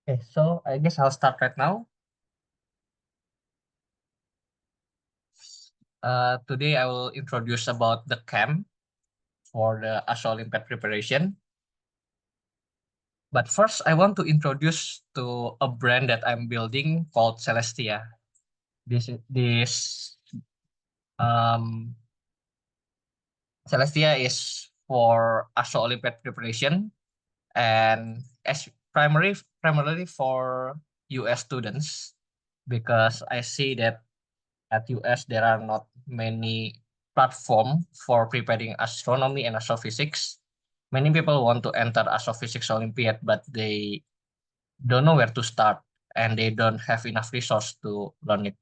Okay, so I guess I'll start right now. Today I will introduce about the camp for the ASO Olympiad preparation. But first, I want to introduce to a brand that I'm building called Celestia. This um, Celestia is for ASO Olympiad preparation and as primarily for US students because I see that at US there are not many platform for preparing astronomy and astrophysics. Many people want to enter astrophysics Olympiad, but they don't know where to start and they don't have enough resource to learn it.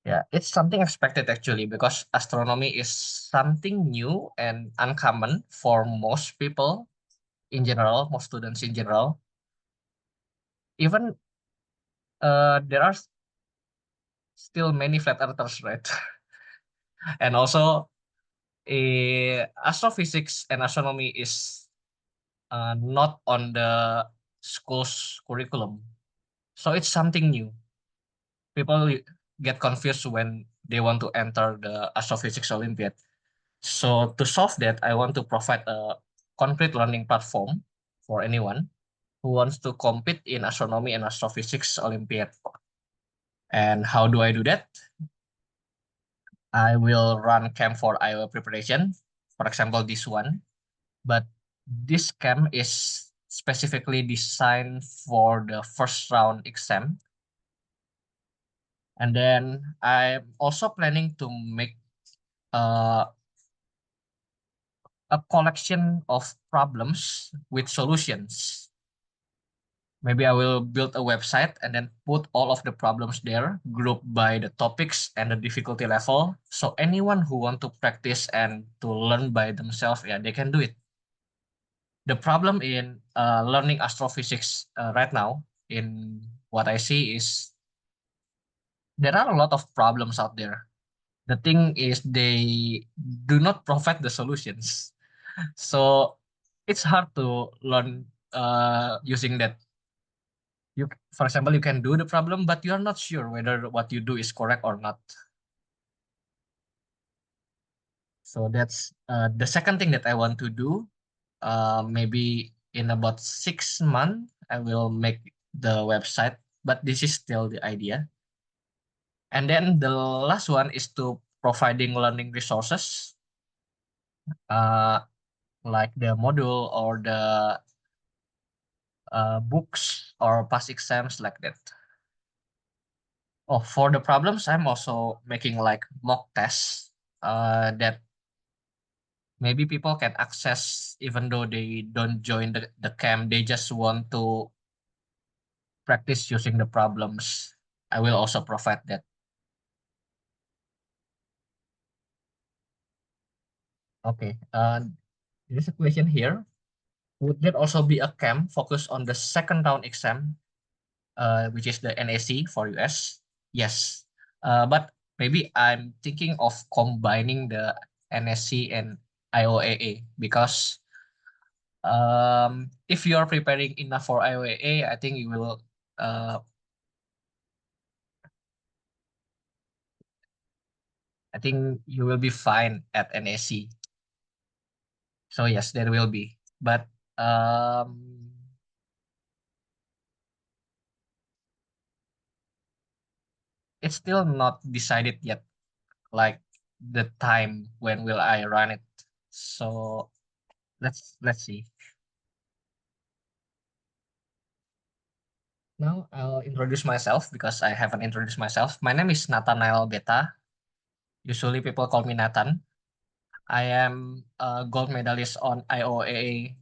Yeah, it's something expected actually because astronomy is something new and uncommon for most people in general, most students in general. Even there are still many flat earthers, right? And also astrophysics and astronomy is not on the school's curriculum. So it's something new. People get confused when they want to enter the astrophysics Olympiad. So to solve that, I want to provide a concrete learning platform for anyone who wants to compete in astronomy and astrophysics Olympiad. And how do I do that? I will run camp for Iowa preparation, for example, this one. But this camp is specifically designed for the first round exam. And then I'm also planning to make uh, a collection of problems with solutions. Maybe I will build a website and then put all of the problems there, grouped by the topics and the difficulty level. So anyone who want to practice and to learn by themselves, yeah, they can do it. The problem in learning astrophysics right now, in what I see, is there are a lot of problems out there. The thing is, they do not provide the solutions. So it's hard to learn using that. For example, you can do the problem, but you are not sure whether what you do is correct or not. So that's the second thing that I want to do. Maybe in about 6 months, I will make the website, but this is still the idea. And then the last one is to providing learning resources, uh, like the module or the books or past exams like that. Oh, for the problems, I'm also making like mock tests that maybe people can access even though they don't join the camp. They just want to practice using the problems. I will also provide that. Okay. There's a question here. Would there also be a camp focused on the second round exam, which is the NAC for US? Yes. But maybe I'm thinking of combining the NSC and IOAA because if you are preparing enough for IOAA, I think you will uh, I think you will be fine at NSC. So yes, there will be. But um, it's still not decided yet, like the time when will I run it. So let's see. Now I'll introduce myself because I haven't introduced myself. My name is Nathanael Beta. Usually people call me Nathan. I am a gold medalist on IOAA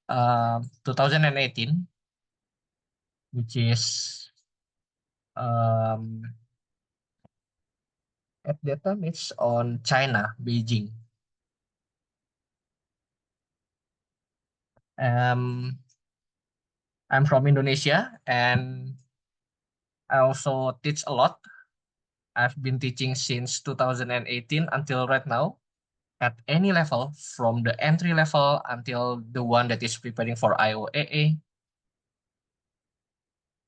2018, which is um, at that time it's on China, Beijing. Um, I'm from Indonesia and I also teach a lot. I've been teaching since 2018 until right now at any level, from the entry level until the one that is preparing for IOAA.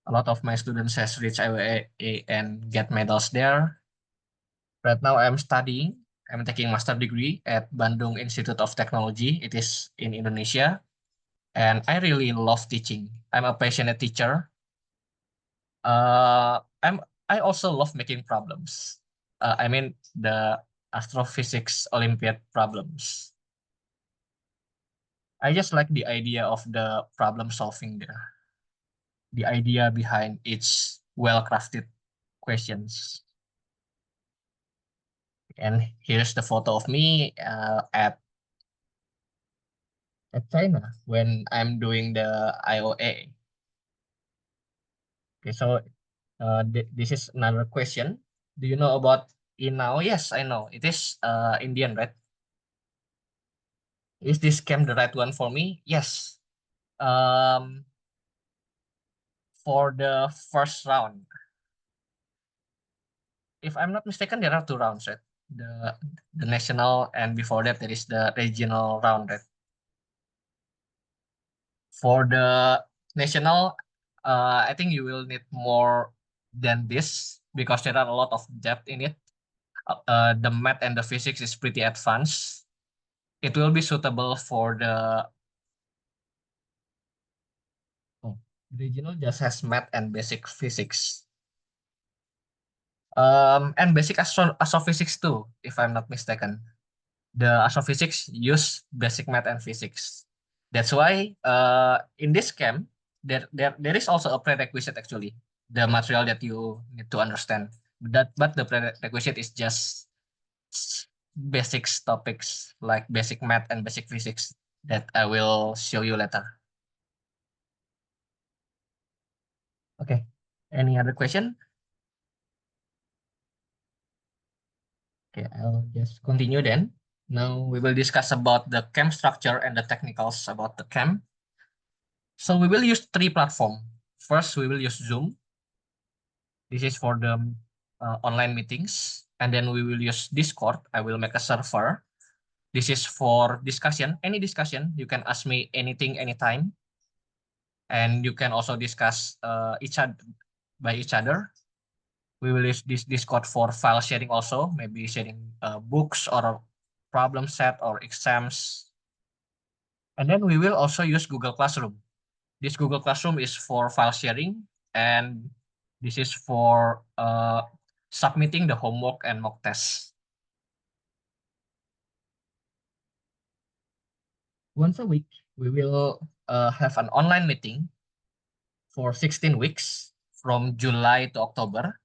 A lot of my students has reached IOA and get medals there. Right now I'm studying. I'm taking master degree at Bandung Institute of Technology. It is in Indonesia, and I really love teaching. I'm a passionate teacher. Uh, I'm I also love making problems. I mean the astrophysics Olympiad problems. I just like the idea of the problem solving there, the idea behind each well-crafted questions. And here's the photo of me at China when I'm doing the IOA. Okay, so this is another question. Do you know about Inao? Yes, I know. It is Indian, right? Is this camp the right one for me? Yes. Um, for the first round, if I'm not mistaken, there are two rounds, right? The the national, and before that there is the regional round, right? For the national, I think you will need more than this because there are a lot of depth in it. The math and the physics is pretty advanced. It will be suitable for the oh, regional just has math and basic physics. And basic astrophysics too, if I'm not mistaken. The astrophysics use basic math and physics. That's why in this camp there is also a prerequisite actually, the material that you need to understand. But the prerequisite is just basics topics like basic math and basic physics that I will show you later. Okay. Any other question? Okay, I'll just continue then. Now we will discuss about the camp structure and the technicals about the camp. So we will use three platforms. First, we will use Zoom. This is for the online meetings. And then we will use Discord. I will make a server. This is for discussion. Any discussion, you can ask me anything, anytime. And you can also discuss each other by each other. We will use this Discord for file sharing also, maybe sharing books or a problem set or exams. And then we will also use Google Classroom. This Google Classroom is for file sharing, and this is for submitting the homework and mock tests. Once a week, we will have an online meeting for 16 weeks from July to October.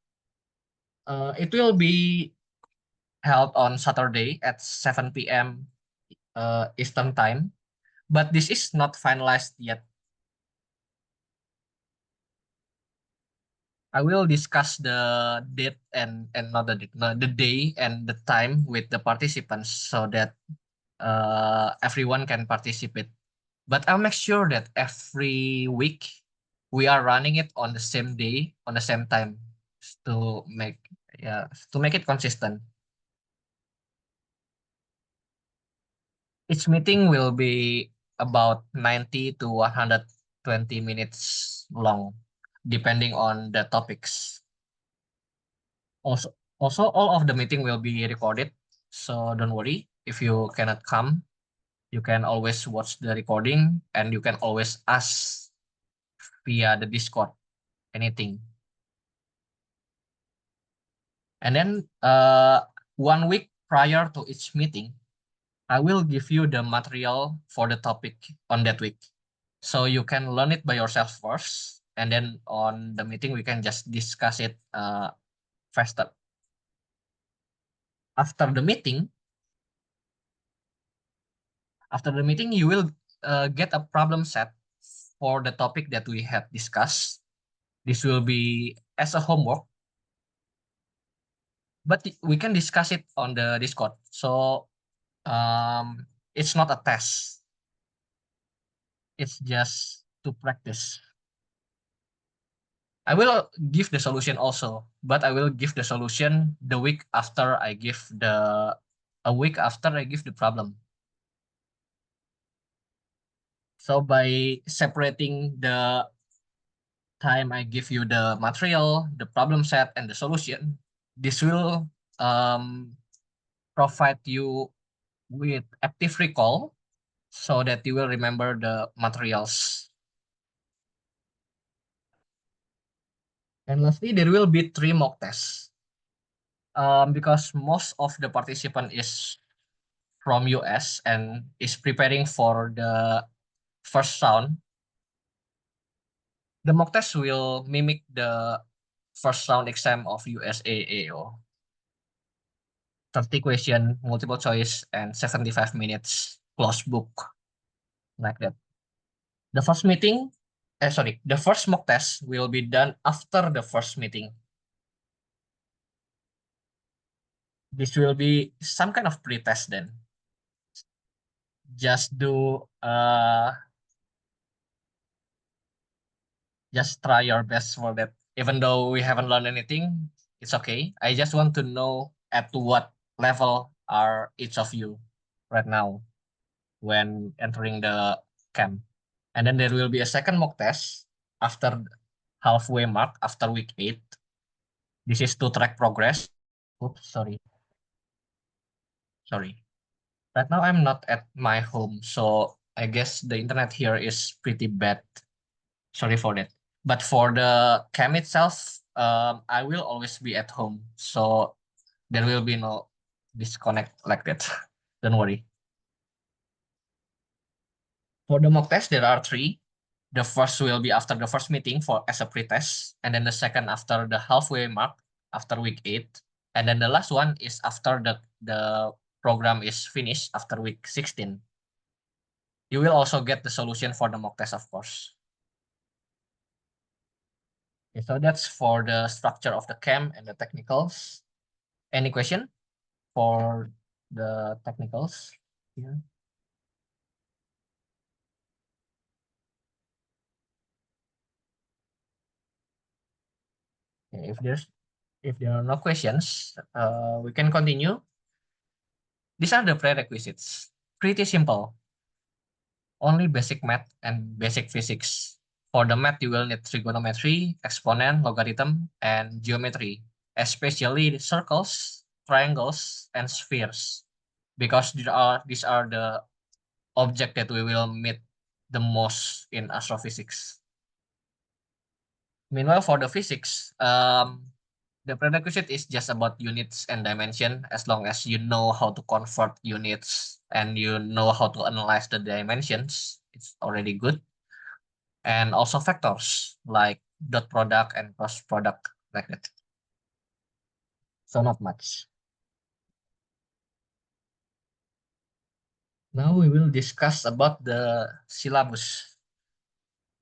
It will be held on Saturday at 7 p.m. Eastern Time, but this is not finalized yet. I will discuss the date and not the date, no, the day and the time with the participants so that everyone can participate. But I'll make sure that every week we are running it on the same day, on the same time to make yeah to make it consistent. Each meeting will be about 90 to 120 minutes long, depending on the topics. Also, all of the meeting will be recorded, so don't worry if you cannot come. You can always watch the recording, and you can always ask via the Discord anything. And then 1 week prior to each meeting, I will give you the material for the topic on that week. So you can learn it by yourself first, and then on the meeting we can just discuss it faster. After the meeting, you will get a problem set for the topic that we have discussed. This will be as a homework, but we can discuss it on the Discord. So it's not a test. It's just to practice. I will give the solution also, but I will give the solution the week after I give the a week after I give the problem. So by separating time I give you the material, the problem set, and the solution, this will provide you with active recall so that you will remember the materials. And lastly, there will be 3 mock tests. Because most of the participant is from US and is preparing for the first round, the mock test will mimic the first round exam of USAAO. 30 question, multiple choice, and 75 minutes closed book, like that. The first meeting, the first mock test will be done after the first meeting. This will be some kind of pre-test then. Just do, just try your best for that. Even though we haven't learned anything, it's okay. I just want to know at what level are each of you right now when entering the camp. And then there will be a second mock test after halfway mark, after week 8. This is to track progress. Oops, sorry. Sorry. Right now I'm not at my home, so I guess the internet here is pretty bad. Sorry for that. But for the camp itself, I will always be at home, so there will be no disconnect like that. Don't worry. For the mock test, there are 3. The first will be after the first meeting for as a pre-test, and then the second after the halfway mark after week 8, and then the last one is after the program is finished after week 16. You will also get the solution for the mock test, of course. Okay, so that's for the structure of the camp and the technicals. Any question for the technicals here? Okay, if there are no questions, we can continue. These are the prerequisites. Pretty simple. Only basic math and basic physics. For the math, you will need trigonometry, exponent, logarithm, and geometry, especially circles, triangles, and spheres, because these are the object that we will meet the most in astrophysics. Meanwhile, for the physics, the prerequisite is just about units and dimension. As long as you know how to convert units and you know how to analyze the dimensions, it's already good. And also factors like dot product and cross product, like that. So not much. Now we will discuss about the syllabus.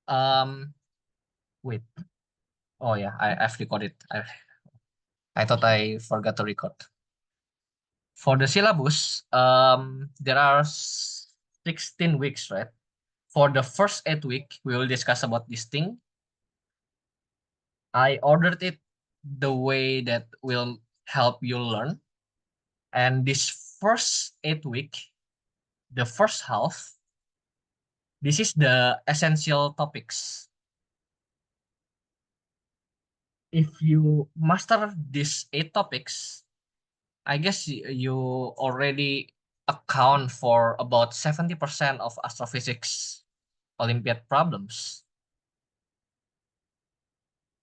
Um, Wait. Oh yeah, I've recorded. I thought I forgot to record. For the syllabus, there are 16 weeks, right? For the first 8 weeks, we will discuss about this thing. I ordered it the way that will help you learn. And this first 8 week, the first half, this is the essential topics. If you master these 8 topics, I guess you already account for about 70% of astrophysics Olympiad problems,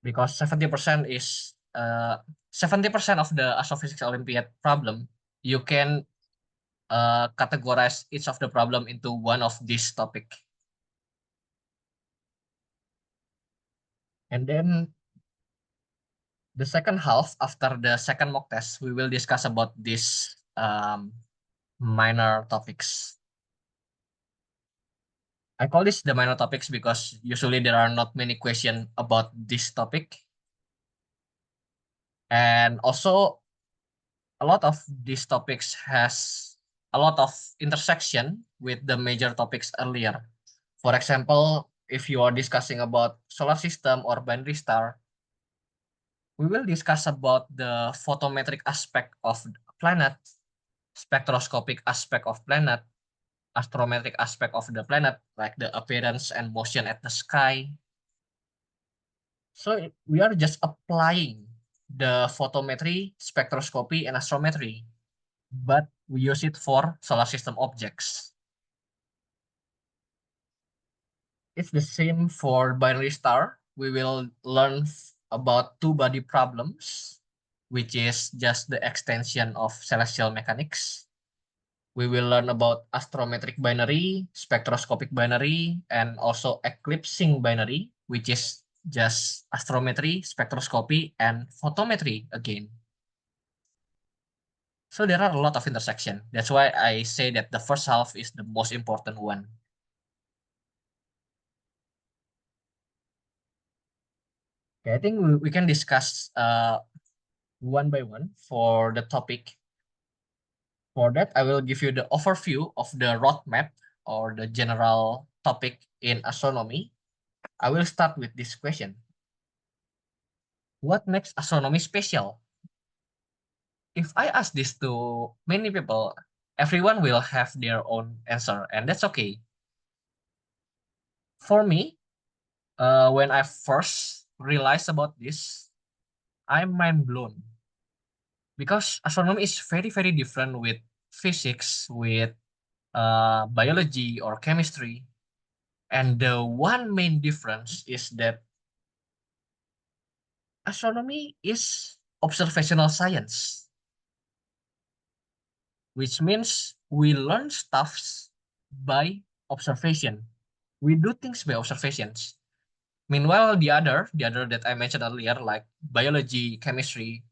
because 70% of the astrophysics Olympiad problem, you can categorize each of the problem into one of this topic. And then the second half, after the second mock test, we will discuss about these minor topics. I call this the minor topics because usually there are not many questions about this topic. And also, a lot of these topics has a lot of intersection with the major topics earlier. For example, if you are discussing about solar system or binary star, we will discuss about the photometric aspect of planet, spectroscopic aspect of planet, astrometric aspect of the planet, like the appearance and motion at the sky. So we are just applying the photometry, spectroscopy, and astrometry, but we use it for solar system objects. It's the same for binary star. We will learn about two-body problems, which is just the extension of celestial mechanics. We will learn about astrometric binary, spectroscopic binary, and also eclipsing binary, which is just astrometry, spectroscopy, and photometry again. So there are a lot of intersection. That's why I say that the first half is the most important one. Okay, I think we can discuss one by one for the topic. For that, I will give you the overview of the roadmap or the general topic in astronomy. I will start with this question. What makes astronomy special? If I ask this to many people, everyone will have their own answer, and that's okay. For me, when I first realized about this, I'm mind blown because astronomy is very, very different with physics, with biology or chemistry. And the one main difference is that astronomy is observational science, which means we learn stuffs by observation. We do things by observations. Meanwhile, the other that I mentioned earlier, like biology, chemistry,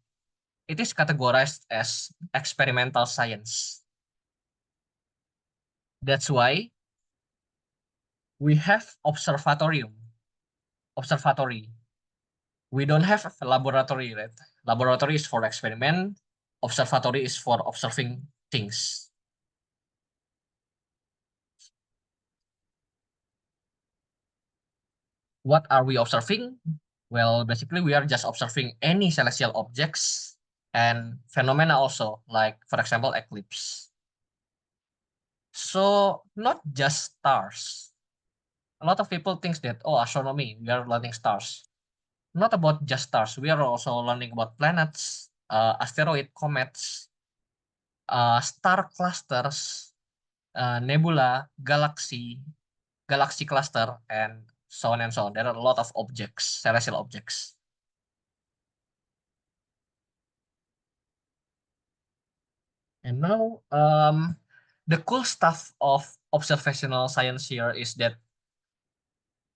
it is categorized as experimental science. That's why we have observatory. We don't have a laboratory, right? Laboratory is for experiment, observatory is for observing things. What are we observing? Well, basically we are just observing any celestial objects and phenomena also, like for example, eclipse. So not just stars. A lot of people think that, oh, astronomy, we are learning stars. Not about just stars. We are also learning about planets, asteroid, comets, star clusters, nebula, galaxy cluster, and so on and so on. There are a lot of objects, celestial objects. And now, the cool stuff of observational science here is that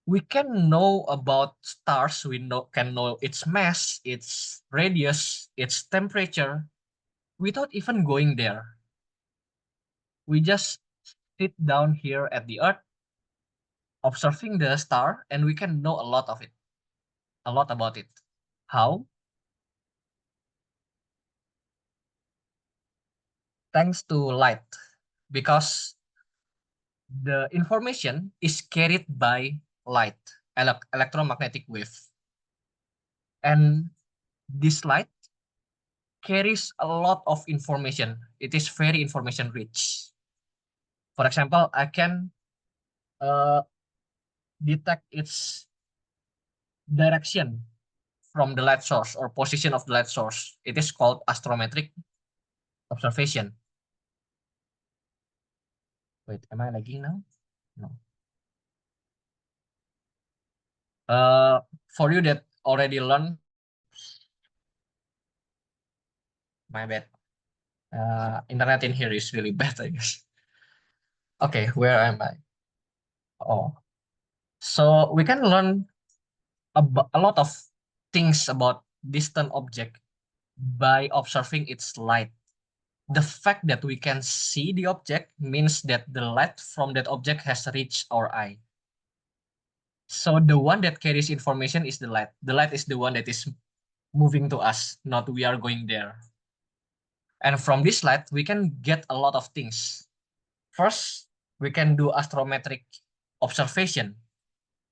we can know about stars. Can know its mass, its radius, its temperature, without even going there. We just sit down here at the Earth, observing the star, and we can know a lot of it, a lot about it. How? Thanks to light, because the information is carried by light, electromagnetic wave. And this light carries a lot of information. It is very information rich. For example, I can uh, detect its direction from the light source or position of the light source. It is called astrometric observation. Wait, am I lagging now? No. For you that already learned, my bad. Internet in here is really bad, I guess. Okay, where am I? Oh, so we can learn a lot of things about distant object by observing its light. The fact that we can see the object means that the light from that object has reached our eye. So the one that carries information is the light. The light is the one that is moving to us, not we are going there. And from this light, we can get a lot of things. First, we can do astrometric observation,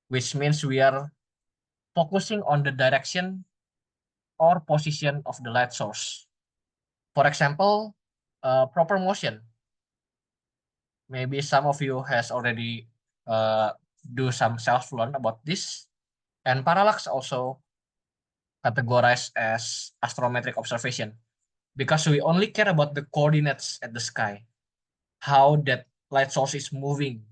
which means we are focusing on the direction or position of the light source. For example, proper motion. Maybe some of you has already uh, do some self-learn about this. And parallax also categorized as astrometric observation because we only care about the coordinates at the sky, how that light source is moving.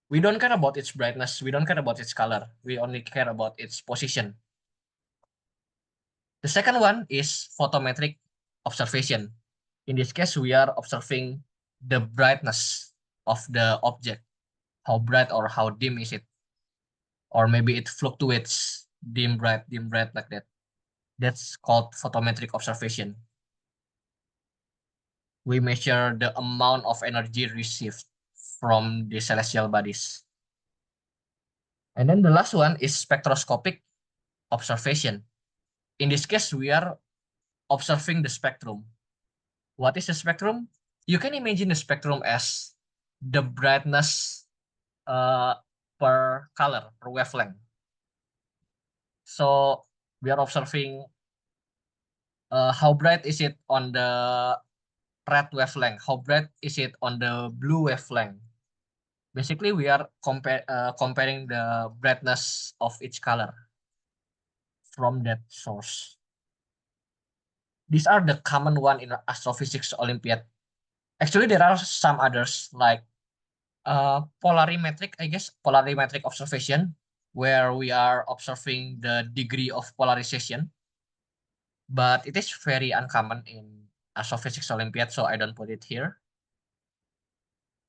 We don't care about its brightness, we don't care about its color, we only care about its position. The second one is photometric observation. In this case, we are observing the brightness of the object, how bright or how dim is it, or maybe it fluctuates, dim bright like that. That's called photometric observation. We measure the amount of energy received from the celestial bodies. And then the last one is spectroscopic observation. In this case, we are observing the spectrum. What is the spectrum? You can imagine the spectrum as the brightness per color, per wavelength. So we are observing how bright is it on the red wavelength, how bright is it on the blue wavelength. Basically, we are comparing the brightness of each color from that source. These are the common one in astrophysics Olympiad. Actually, there are some others like polarimetric, I guess, polarimetric observation, where we are observing the degree of polarization. But it is very uncommon in astrophysics Olympiad, so I don't put it here.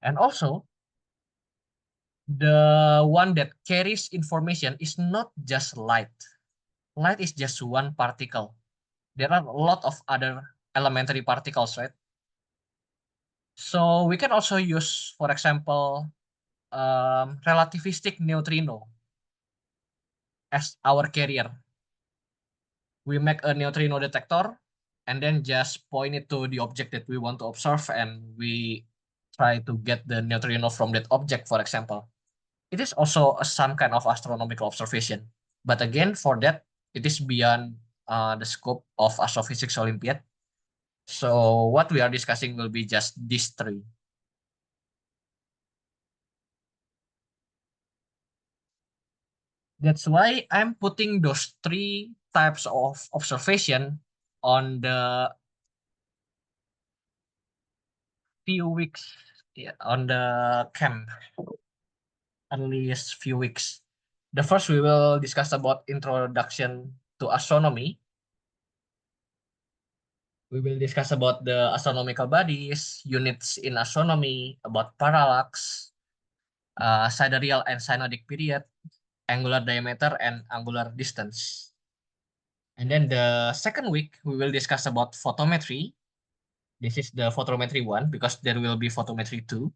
And also, the one that carries information is not just light. Light is just one particle. There are a lot of other elementary particles, right? So we can also use, for example, relativistic neutrino as our carrier. We make a neutrino detector and then just point it to the object that we want to observe, and we try to get the neutrino from that object, for example. It is also some kind of astronomical observation. But again, for that, it is beyond the scope of Astrophysics Olympiad. So what we are discussing will be just these three. That's why I'm putting those three types of observation on the few weeks, yeah, on the camp, at least few weeks. The first we will discuss about introduction to astronomy. We will discuss about the astronomical bodies, units in astronomy, about parallax, sidereal and synodic period, angular diameter, and angular distance. And then the second week, we will discuss about photometry. This is the photometry one because there will be photometry two.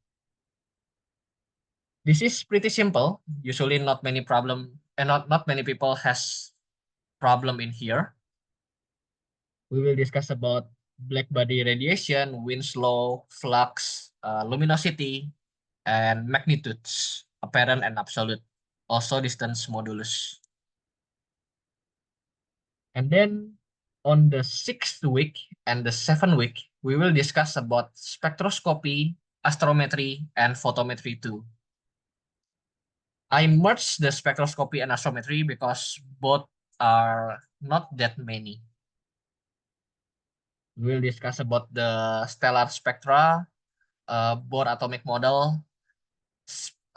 This is pretty simple. Usually not many problem and not many people has problem in here. We will discuss about black body radiation, Winslow, flux, luminosity, and magnitudes, apparent and absolute. Also distance modulus. And then on the 6th week and the 7th week, we will discuss about spectroscopy, astrometry, and photometry too. I merged the spectroscopy and astrometry because both are not that many. We will discuss about the stellar spectra, Bohr atomic model,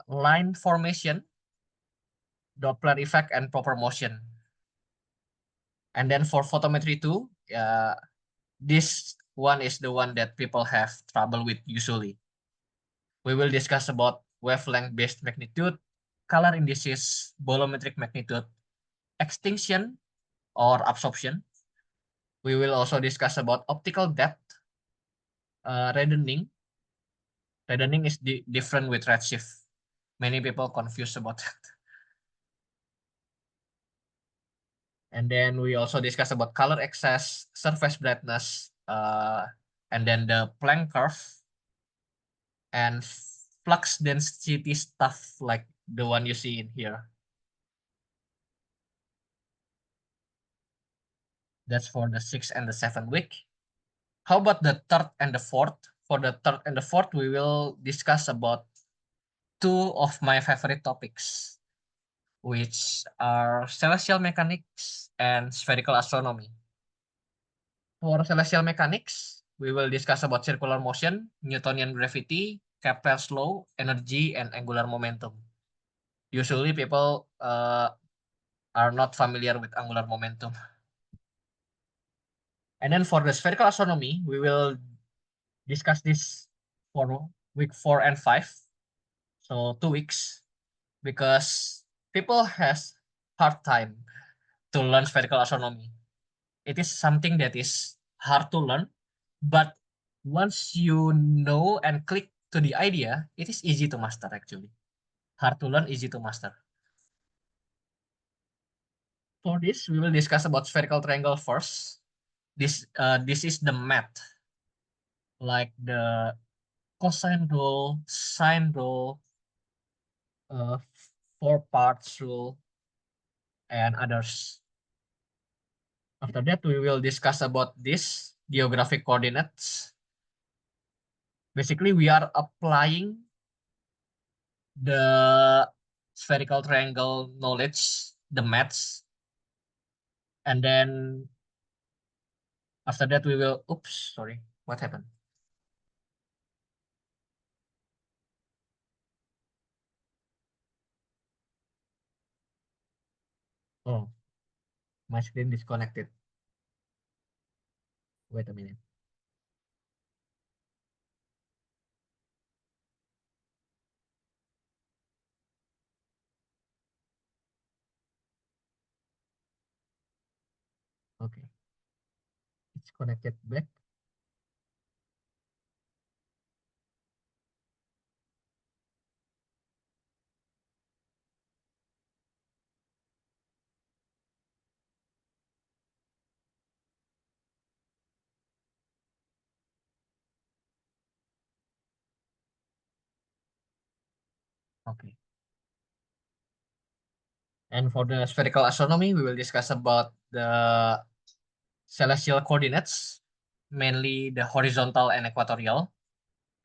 line formation, Doppler effect, and proper motion. And then for photometry too, this one is the one that people have trouble with usually. We will discuss about wavelength-based magnitude, color indices, bolometric magnitude, extinction or absorption. We will also discuss about optical depth, reddening. Reddening is different with redshift. Many people confused about that. And then we also discuss about color excess, surface brightness, and then the Planck curve and flux density stuff like the one you see in here. That's for the 6th and the 7th week. How about the 3rd and the 4th? For the 3rd and the 4th, we will discuss about two of my favorite topics. which are celestial mechanics and spherical astronomy. For celestial mechanics, we will discuss about circular motion, Newtonian gravity, Kepler's law, energy, and angular momentum. Usually people are not familiar with angular momentum. And then for the spherical astronomy, we will discuss this for week 4 and 5. So 2 weeks, because people has hard time to learn spherical astronomy. It is something that is hard to learn, but once you know and click to the idea, it is easy to master actually. Hard to learn, easy to master. For this, we will discuss about spherical triangle first. This is the math, like the cosine rule, sine rule, uh, four parts rule, and others. After that, we will discuss about this geographic coordinates. Basically, we are applying the spherical triangle knowledge, the maths, and then after that we will, oops, sorry, what happened? Oh, my screen disconnected. Wait a minute. Okay, it's connected back. Okay. And for the spherical astronomy, we will discuss about the celestial coordinates, mainly the horizontal and equatorial.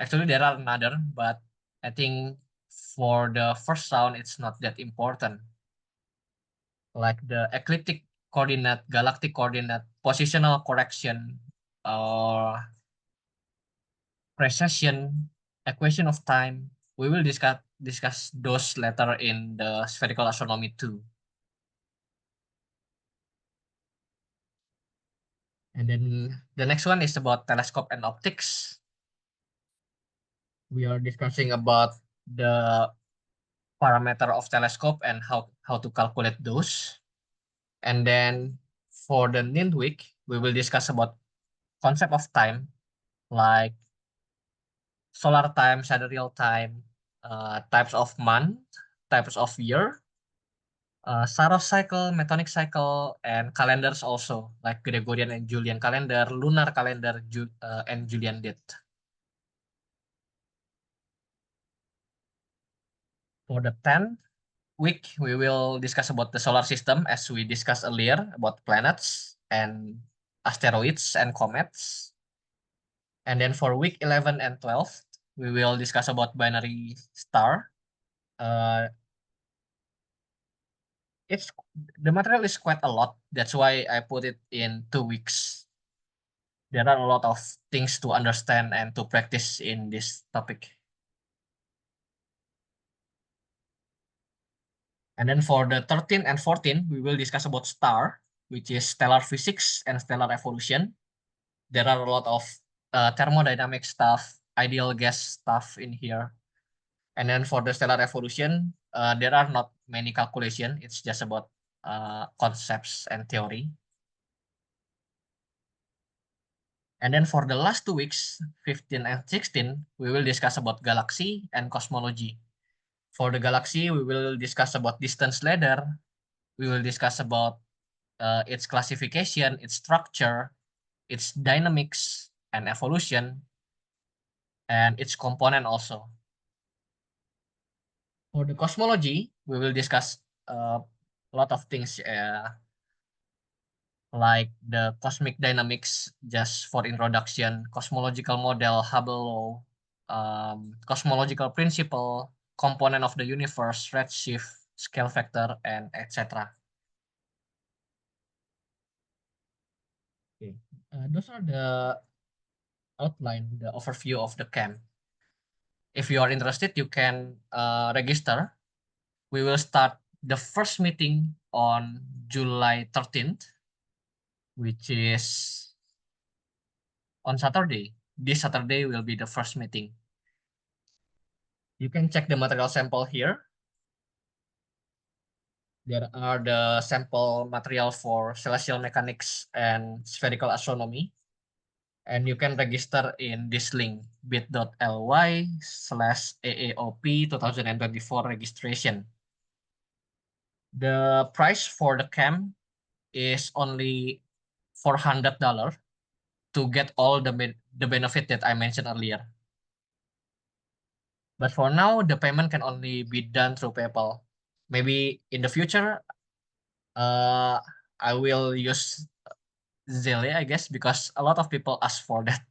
Actually, there are another, but I think for the first round, it's not that important. Like the ecliptic coordinate, galactic coordinate, positional correction, or precession, equation of time. We will discuss those later in the spherical astronomy too. And then the next one is about telescope and optics. We are discussing about the parameter of telescope and how to calculate those. And then for the ninth week, we will discuss about concept of time, like solar time, sidereal time, types of month, types of year, Saros cycle, Metonic cycle, and calendars also, like Gregorian and Julian calendar, lunar calendar, and Julian date. For the 10th week, we will discuss about the solar system, as we discussed earlier about planets and asteroids and comets. And then for week 11 and 12, we will discuss about binary star. Uh, it's the material is quite a lot. That's why I put it in 2 weeks. There are a lot of things to understand and to practice in this topic. And then for the 13 and 14, we will discuss about star, which is stellar physics and stellar evolution. There are a lot of thermodynamic stuff, ideal gas stuff in here. And then for the stellar evolution, there are not many calculation. It's just about concepts and theory. And then for the last 2 weeks, 15 and 16, we will discuss about galaxy and cosmology. For the galaxy, we will discuss about distance ladder. We will discuss about its classification, its structure, its dynamics and evolution, and its component also. For the cosmology, we will discuss a lot of things, like the cosmic dynamics, just for introduction, cosmological model, Hubble law, cosmological principle, component of the universe, redshift, scale factor, and etc. Okay. Those are the outline, the overview of the camp. If you are interested, you can register. We will start the first meeting on July 13th, which is on Saturday. This Saturday will be the first meeting. You can check the material sample here. There are the sample material for celestial mechanics and spherical astronomy. And you can register in this link, bit.ly/AAOP 2024 registration. The price for the camp is only $400 to get all the benefit that I mentioned earlier. But for now, the payment can only be done through PayPal. Maybe in the future, uh, I will use Zelle, I guess, because a lot of people ask for that.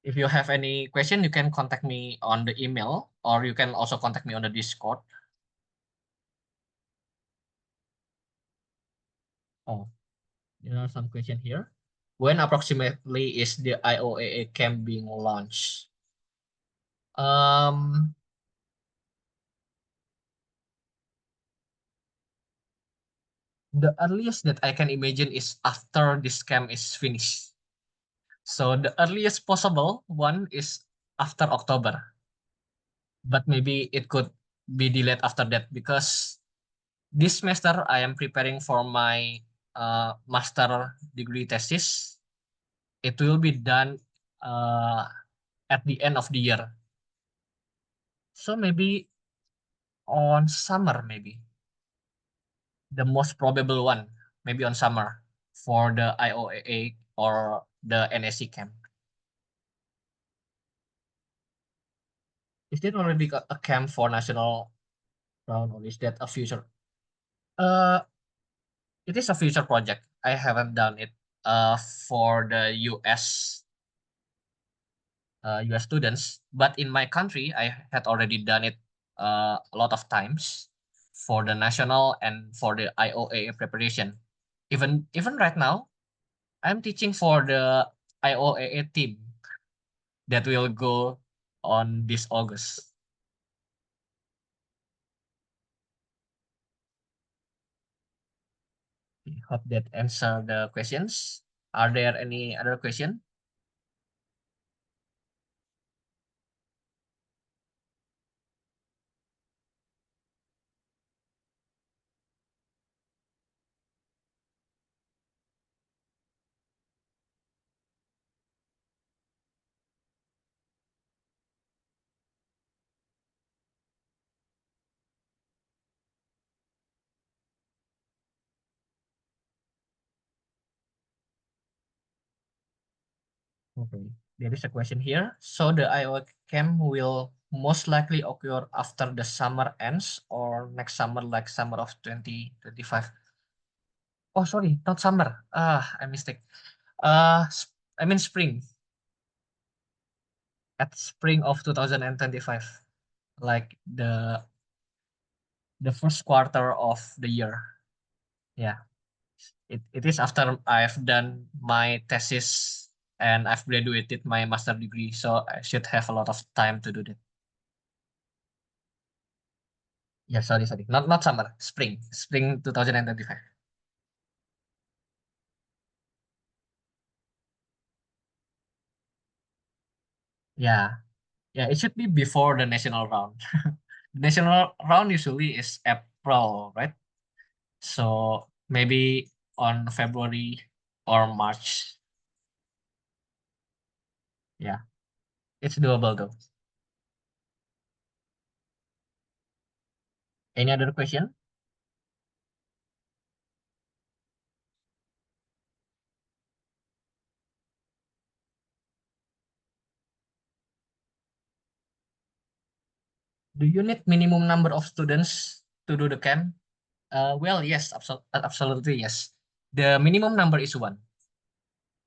If you have any question, you can contact me on the email, or you can also contact me on the Discord. Oh, there are some question here. When approximately is the IOAA camp being launched? Um, the earliest that I can imagine is after this camp is finished. So the earliest possible one is after October, but maybe it could be delayed after that because this semester I am preparing for my master degree thesis. It will be done uh, at the end of the year. So maybe on summer, maybe the most probable one, maybe on summer for the IOAA or the NSC camp. Is there already a camp for national round, or is that a future? Uh, it is a future project. I haven't done it for the US students, but in my country, I had already done it a lot of times for the national and for the IOAA preparation. Even right now, I'm teaching for the IOAA team that will go on this August. I hope that answer the questions. Are there any other question? Okay, there is a question here. So the IO camp will most likely occur after the summer ends or next summer, like summer of 2025. Oh, sorry, not summer. I mistake. I mean spring, at spring of 2025, like the first quarter of the year. Yeah, it is after I've done my thesis and I've graduated my master degree, so I should have a lot of time to do that. Yeah, sorry. Not summer, spring 2025. Yeah, yeah, it should be before the national round. National round usually is April, right? So maybe on February or March. Yeah, it's doable though. Any other question? Do you need minimum number of students to do the camp? Well, yes, absolutely yes. The minimum number is one.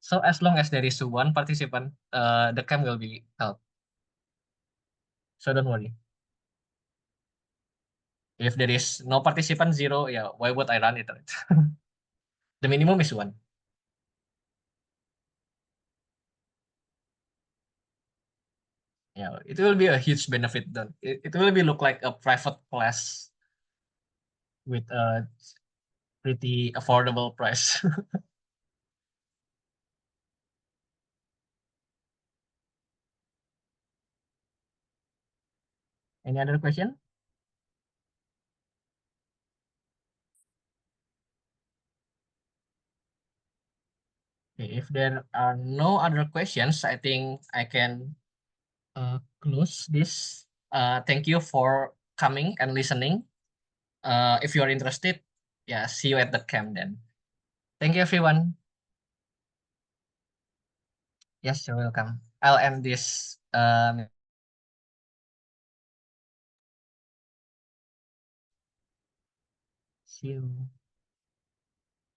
So as long as there is one participant, the camp will be held. So don't worry. If there is no participant, zero, yeah, why would I run it? Right? The minimum is one. Yeah, it will be a huge benefit then. It will be look like a private class with a pretty affordable price. Any other question? Okay, if there are no other questions, I think I can close this. Thank you for coming and listening. If you are interested, yeah, see you at the camp then. Thank you, everyone. Yes, you're welcome. I'll end this. See you.